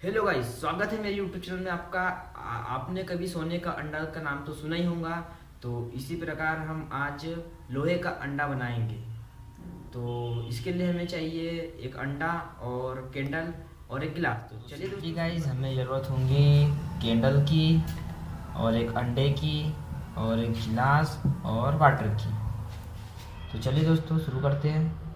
Hello guys, स्वागत है मेरे यूट्यूब चैनल में आपका। आपने कभी सोने का अंडा का नाम तो सुना ही होगा। तो इसी प्रकार हम आज लोहे का अंडा बनाएंगे। तो इसके लिए हमें चाहिए एक अंडा और कैंडल और एक गिलास। तो चलिए दोस्तों गाइस, हमें ज़रूरत होंगी कैंडल की और एक अंडे की और एक गिलास और वाटर की। तो चलिए दोस्तों शुरू करते हैं।